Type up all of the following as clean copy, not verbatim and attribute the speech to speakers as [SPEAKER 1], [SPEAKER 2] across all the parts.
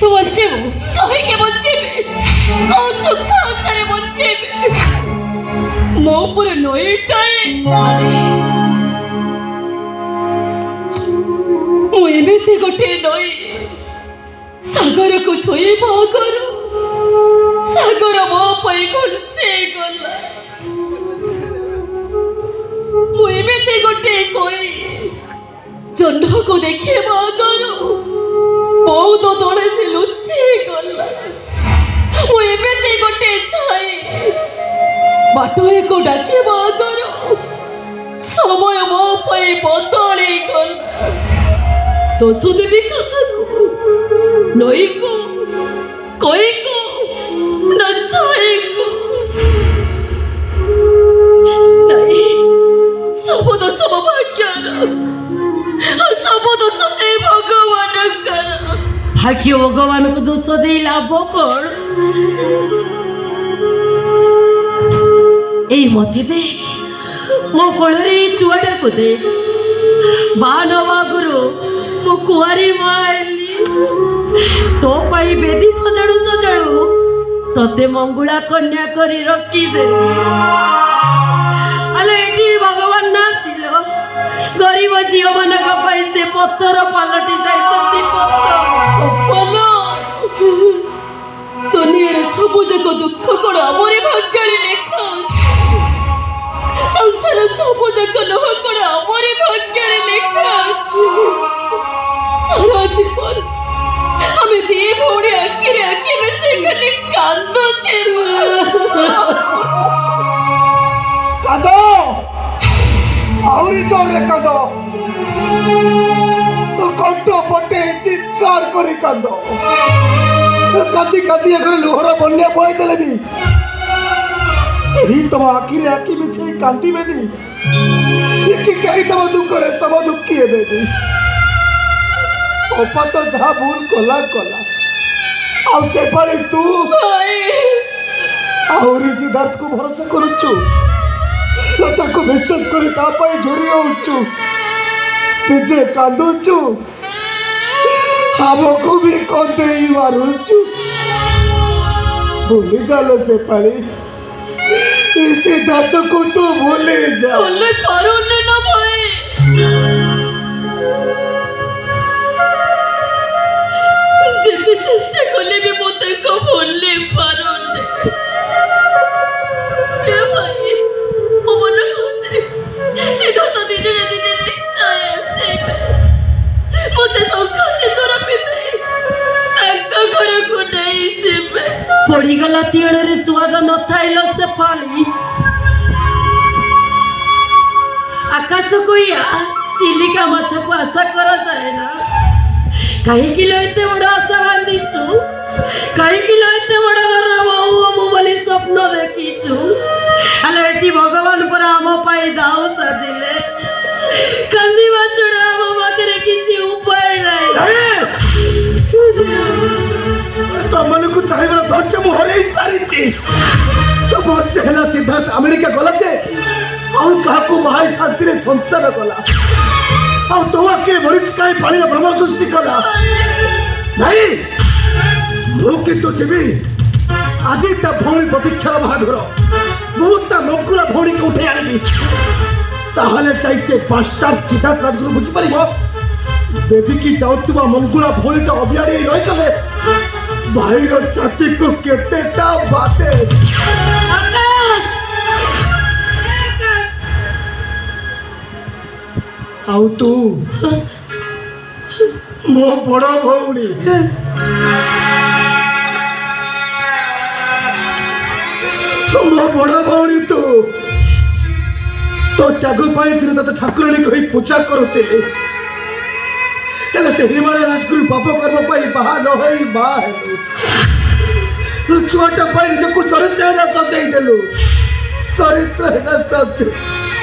[SPEAKER 1] तू बचेबू कहीं बचेबे कौन सुख आसारे बचेबे मो पूरे नईटाए मु एमती गोटे नई सागर को छुई बागर सागर मो पई घुंचे गला मु एमती गोटे कोई जन्ह को देखे बागर बहुत तले से लुचि गला मु एमती गोटे छाई बाटोए को डाके बागर समय मो पई बदली गला तो सुदेवी कहाको नई को कोई को नचाई को नहीं सब दोष भाग्यर सब दोष से भगवान कर भाग्य भगवान को दोष दे लाभ कर ए मते दे मो कोलरे चुआटा को दे बानवा गुरु मो कुआरी मारली तो पाई बेदी सजाड़ू सजाड़ू तते मंगुला कन्या करी रखी दे अले एटी भगवान नाथिलो गरीब झियो मानक पाई से पत्थर पलटी जाइछंती पत्थर दुनिया सब जग दुख कण हमरे भाग्ୟରେ लेखा संसार सब जग लोह कण हमरे भाग्ୟରେ लेखा सारा जीवन हमें दी भौड़ी आखि में से खाली कांदते
[SPEAKER 2] कांदो आउरी जोरे कांदो तो कंठ पटे चित्कार करी कांदो कांदी कांदी अगर लोहरा बन्या बोई देले भी यही तुम आखि में से कांदी में नहीं ये कहीं तुम दुख रे सब दुखी है बेबी ओपा तो जहाँ भूल कला कला आउ से पड़े तू आउरी सिद्धार्थ को भरोसा करुचु ताको विश्वास करी ता पाई झुरी होचु निजे कांदुचु हमको भी कंदे ही मारुचु भूली जालो से पड़े इस सिद्धार्थ को तो भूले जा
[SPEAKER 1] भूले पारो ना भाई जितनी चेष्टा कले भी मोते को भूलने पारो ने भाई वो मन खोजे सिद्धार्थ दिने साया से मोते संका सिंदूर पिते ताका घर को नहीं जिबे पड़ी गला तियण रे सुआद न थाइलो से फाली आकाश को या चिलिका माछ को आशा करा जाए ना कहीं किलो इतने बड़ा आशा बांधीचु कहीं किलो इतने बड़ा घर बहु मु बोली स्वप्न देखीचु अले एटी भगवान पर आम पाई दाऊ सदिले कंदी बाछड़ा आम पाखरे किछि उपाय नाही
[SPEAKER 2] तो मन को चाहिए धैर्य मु हरे सारिची तो बहुत से हला सिद्धार्थ अमेरिका गला छे और काको भाई शांति रे संसार गला और तो आके मरीच काई पानी ब्रह्म सृष्टि कला नहीं लोके तो जेबी आज ता भौणी प्रतीक्षार बाहाघर बहुत ता मंगुला भौणी को उठे आनिबी ताहले चाइ से बास्टार्ड सिद्धार्थ राजगुरु बुझी परिबो बेबी की चाउतुबा मंगुला भौणी ता अबियाडी रहि गले भाई रो छाती को केतेटा बाते
[SPEAKER 1] आकाश
[SPEAKER 2] आउ तू मो बड़ा भौणी मो बड़ा भौणी तो त्याग पाई दिन तते ठाकुराणी कही पूजा करुते से हिमालय राजगुरु पाप कर्म पाई बाहा न होई बा हेलु छुआटा पाई निज को चरित्र ना सजाई देलु चरित्र ना सज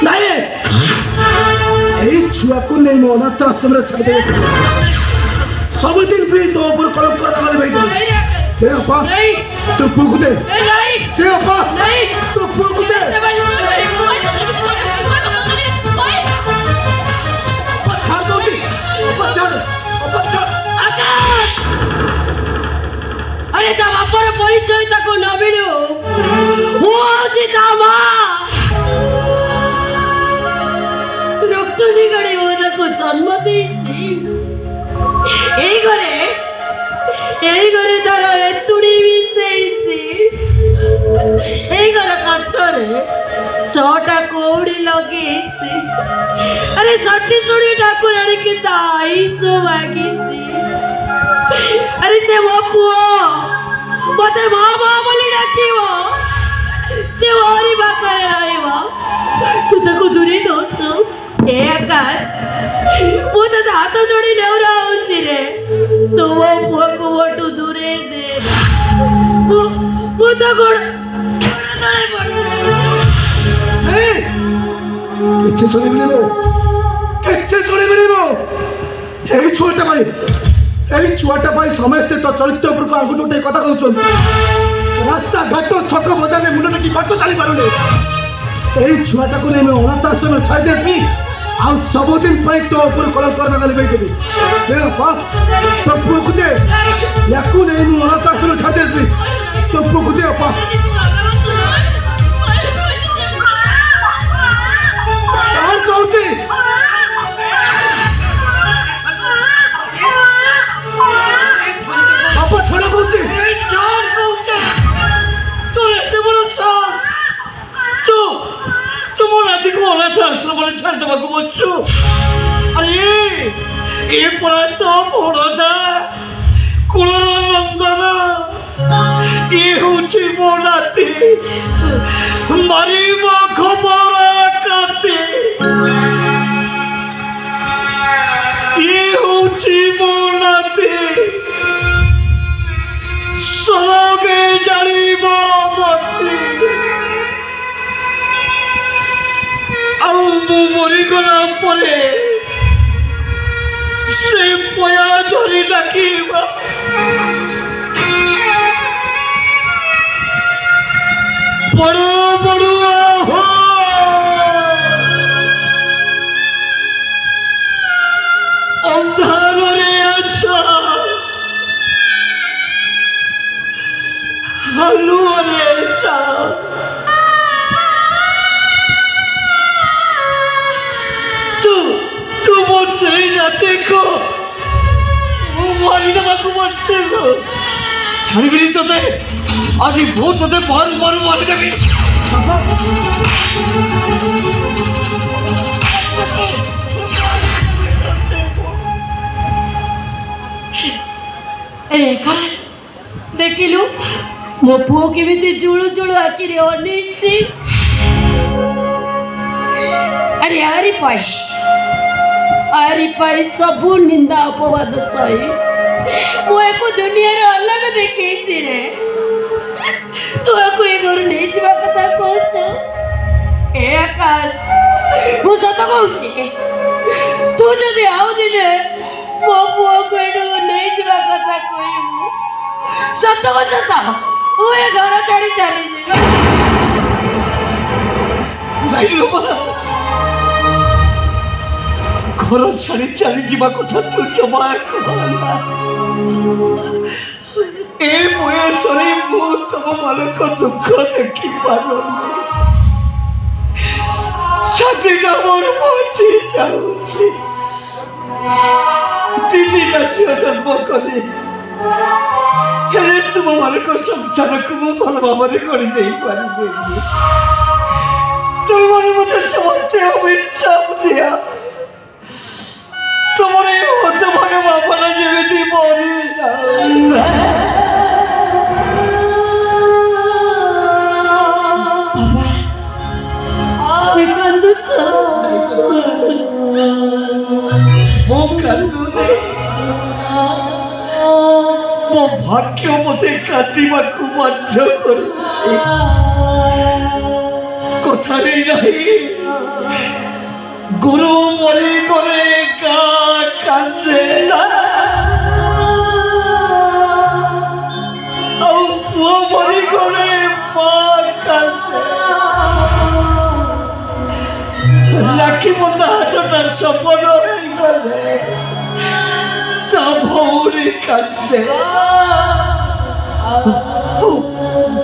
[SPEAKER 2] नहीं एही छुआ को नहीं मो अनाथ आश्रम रे छड़ दे सब दिन भी तो ऊपर कलम कर दगल भाई दे अपा तो पुक दे अपा तो पुक दे छाड़ दो जी छाड़
[SPEAKER 1] ହେଲେ ତା ବାପର ପରିଚୟ ତାକୁ ନ ମିଳୁ ମୁଁ ହଉଛି ତା ମା ରକ୍ତ ନିଗାଡ଼ି ମୁଁ ତାକୁ ଜନ୍ମ ଦେଇଛି এই ঘরে তারা এতুড়ি বিছাইছি এই ঘর কাঠরে ছটা কৌড়ি লগেইছি আরে সত্যি শুনি ঠাকুরানি কি তাই সো মাগিছি আরে সে ମୋ ପୁଅ মতে মা মা বলি ডাকিব সে ওরি পাখରେ ରହିବ ତୁ ତାକୁ ଦୂରେଇ ଦଉଛୁ ଏ ଆକାଶ ମୁଁ ତତେ ହାତ ଯୋଡ଼ି ନେଉରା ହଉଛି ରେ ତୁମ ପୁଅକୁ ମୋଠୁ ଦୂରେଇ ଦେ ମୁଁ ତ ଗୋଡ଼ ତଳେ
[SPEAKER 2] କିଛି ଶୁଣିବିନି ମୁଁ କିଛି ଶୁଣିବିନି ମୁଁ ଏଇ ଛୁଆଟା ପାଇଁ ସମସ୍ତେ ତ ଚରିତ୍ର ଉପରକୁ ଆଙ୍ଗୁଠି ଉଠେଇ କଥା କହୁଛନ୍ତି ରାସ୍ତା ଘାଟ ଛକ ବଜାରରେ ମୁଣ୍ଡ ଟେକି ବାଟ ଚାଲି ପାରୁନି ଏଇ ଛୁଆଟାକୁ ନେଇ ମୁଁ ଅନାଥ ଆଶ୍ରମରେ ଛାଡ଼ି ଆସିବି ଆଉ ସବୁଦିନ ପାଇଁ ତୋ ଉପରୁ କଳଙ୍କର ଲିଭେଇଦେବି ତୋ ପୁଅକୁ ଦେ ୟାକୁ ନେଇ ମୁଁ ଅନାଥ ଆଶ୍ରମରେ ଛାଡ଼ି ଆସିବି ତୋ ପୁଅକୁ ଦେ ଅପା ଚାର୍ଜ ଦଉଛି ବାପା ଛଡ଼ା କହୁଛି
[SPEAKER 3] তোর এত বড় সাহস তো মোর আজকে অনাথ আশ্রমে ছাড়ি দেবাকে বলছো আরে এ পড়া তো বড়টা কুলর নন্দন ইয়ে হচ্ছে মোর নাতি মারিব খবর কাতে ইয়ে হচ্ছে মোর নাতি সরগে জানিব মতি ଆଉ ମୁଁ ମରିଗଲା ପରେ ସେ ପୟା ଧରି ଡାକିବା ବଡ଼ ବଡ଼ୁଆ ହୋ ଅନ୍ଧାରରେ ଆସ ହାଲୁଆରେ ଯା ତୁ ମୋ ସେଇ ନାତିକୁ ମୁଁ ମାରିଦେବାକୁ ବସିଥିଲୁ ଛାଡ଼ିବିନି ତତେ ଆଜି ମୁଁ ତତେ ମାରୁ ମାରୁ ମାରିଦେବି
[SPEAKER 1] ରେଖାସ ଦେଖିଲୁ ମୋ ପୁଅ କେମିତି ଜୁଳୁ ଜୁଳୁ ଆଖିରେ ଅନେଇଛି ଆରି ପାଇଁ ସବୁ ନିନ୍ଦା ଅପବାଦ ସହି ମୁଁ ୟାକୁ ଦୁନିଆରେ ଅଲଗା ଦେଖେଇଛି ରେ ତୁ ୟାକୁ ଏ ଘରୁ ନେଇଯିବା କଥା କହୁଛୁ ଏ ଆକାଶ ମୁଁ ସତ କହୁଛି ତୁ ଯଦି ଆଉ ଦିନେ ମୋ ପୁଅକୁ ଏଠୁ ନେଇଯିବା କଥା କହିବୁ ସତ କଥା ତ ମୁଁ ଏ ଘର ଛାଡ଼ି ଚାଲିଯିବି
[SPEAKER 3] ଘର ଛାଡ଼ି ଚାଲିଯିବା କଥା ତୁ ଜମା କହନା ଏ ବୟସରେ ମୁଁ ତମମାନଙ୍କ ଦୁଃଖ ଦେଖିପାରୁନି ଛାତିଟା ମୋର ଫାଟି ଯାଉଛି ଦିଦିଟା ଝିଅ ଜନ୍ମ କଲି ହେଲେ ତୁମମାନଙ୍କ ସଂସାରକୁ ମୁଁ ଭଲ ଭାବରେ ଗଢ଼ି ଦେଇପାରିବିନି ତୁମମାନେ ମୋତେ ସମସ୍ତେ ଅଭିଶାପ ଦିଅ তোমার এই হতে ভাগে বাবারা যেମିତି মরি ମୋ କାନ୍ଦୁନି ମୋ ଭାଗ୍ୟ ମୋତେ କାନ୍ଦିବାକୁ ବାଧ୍ୟ କରୁଛି କଥାରେ ନାହିଁ ଗୁରୁ ମରିଗଲେ ଗାଁ କାନ୍ଦେ ଆଉ ପୁଅ ମରିଗଲେ ମା କାନ୍ଦେ ରାକ୍ଷୀ ବନ୍ଧା ହାତଟା ସଫଳ ହେଇଗଲେ ତା ଭଉଣୀ କାନ୍ଦେ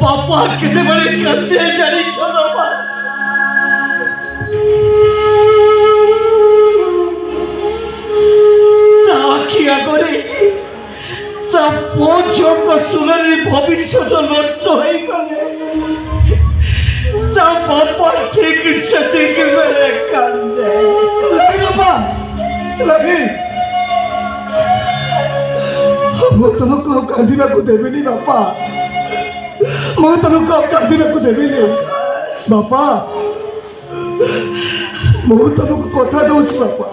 [SPEAKER 3] বাপা কেতেবারে কাঁদতে জানিস না মা তা খিয়া করে তা পৌঁছক সোনালি ভবিষ্যৎ নষ্ট হয়ে গেলে তা বাপা ঠিক সেদিকে বেড়ে কান্দে
[SPEAKER 2] বাবা লাগে ମୁଁ ତମକୁ ଆଉ କାନ୍ଦିବାକୁ ଦେବିନି ବାପା ମୁଁ ତମକୁ ଆଉ କାନ୍ଦିବାକୁ ଦେବିନି ବାପା ମୁଁ ତମକୁ କଥା ଦଉଛି ବାପା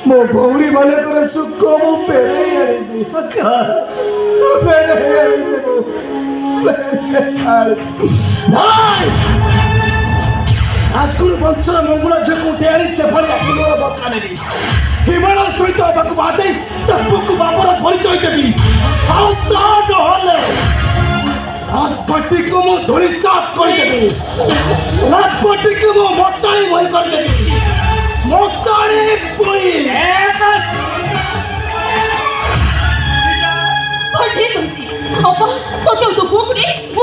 [SPEAKER 2] ମୋ ଭଉଣୀ ମାନଙ୍କର ସୁଖ ମୁଁ ଫେରେଇ ଆଣିବି ଫେରେଇ ଆଣିବି ମୁଁ ଭାଇ ରାଜଗୁରୁ ବଂଶର ମଙ୍ଗୁଳ ଝିଅକୁ ଉଠେଇ ଆଣି ସେଭଳି ଆଖିର ବକା ନେବି ହିମାଳୟ ସହିତ ହେବାକୁ ବାଦେଇ ତା ପୁଅକୁ ବାପର ପରିଚୟ ଦେବି ଆଉ ତା ନହେଲେ ରାଜପଟିକୁ ମୁଁ ଧୂଳି ସାଫ କରିଦେବି ରାଜପଟିକୁ ମୁଁ ମଶାଣି ବହି କରିଦେବି ମଶାଣି ବହି
[SPEAKER 1] ହଁ ଠିକ ଅଛି ଅପା ତତେ ତୋ ପୁଅକୁ ନେଇ ମୋ